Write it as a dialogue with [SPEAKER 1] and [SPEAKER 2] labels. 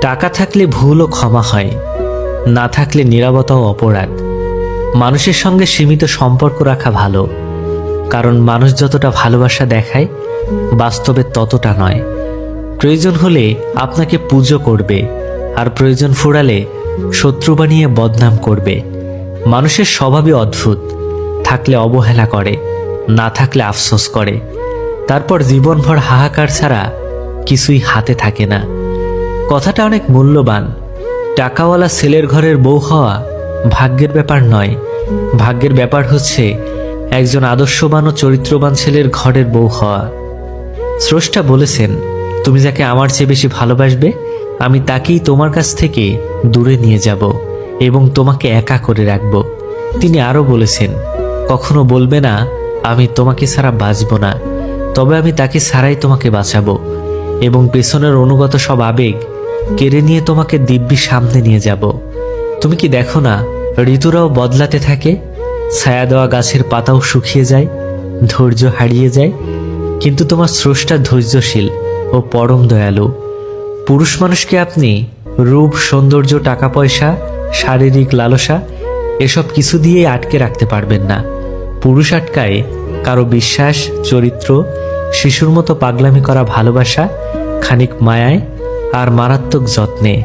[SPEAKER 1] টাকা থাকলে ভুলও ক্ষমা হয়, না থাকলে নীরবতাও অপরাধ। মানুষের সঙ্গে সীমিত সম্পর্ক রাখা ভালো, কারণ মানুষ যতটা ভালোবাসা দেখায় বাস্তবে ততটা নয়। প্রয়োজন হলে আপনাকে পুজো করবে, আর প্রয়োজন ফুরালে শত্রু বানিয়ে বদনাম করবে। মানুষের স্বভাবই অদ্ভুত, থাকলে অবহেলা করে, না থাকলে আফসোস করে, তারপর জীবনভর হাহাকার ছাড়া কিছুই হাতে থাকে না। কথাটা অনেক মূল্যবান। টাকাওয়ালা ছেলের ঘরের বউ হওয়া ভাগ্যের ব্যাপার নয়, ভাগ্যের ব্যাপার হচ্ছে একজন আদর্শবান ও চরিত্রবান ছেলের ঘরের বউ হওয়া। স্রষ্টা বলেছেন, তুমি যাকে আমার চেয়ে বেশি ভালোবাসবে আমি তাকেই তোমার কাছ থেকে দূরে নিয়ে যাব এবং তোমাকে একা করে রাখব। তিনি আরও বলেছেন, কখনো বলবে না আমি তোমাকে ছাড়া বাঁচব না, তবে আমি তাকে ছাড়াই তোমাকে বাঁচাবো এবং পেছনের অনুগত সব আবেগ কেড়ে নিয়ে তোমাকে দিব্যি সামনে নিয়ে যাব। তুমি কি দেখো না, ঋতুরাও বদলাতে থাকে, ছায়া দেওয়া গাছের পাতাও শুকিয়ে যায়, ধৈর্য হারিয়ে যায়, কিন্তু তোমার স্রষ্টা ধৈর্যশীল ও পরম দয়ালু। পুরুষ মানুষকে আপনি রূপ, সৌন্দর্য, টাকা পয়সা, শারীরিক লালসা এসব কিছু দিয়েই আটকে রাখতে পারবেন না। পুরুষ আটকায় কারো বিশ্বাস, চরিত্র, শিশুর মতো পাগলামি করা ভালোবাসা, খানিক মায়ায় আর মারাত্মক যত্নে।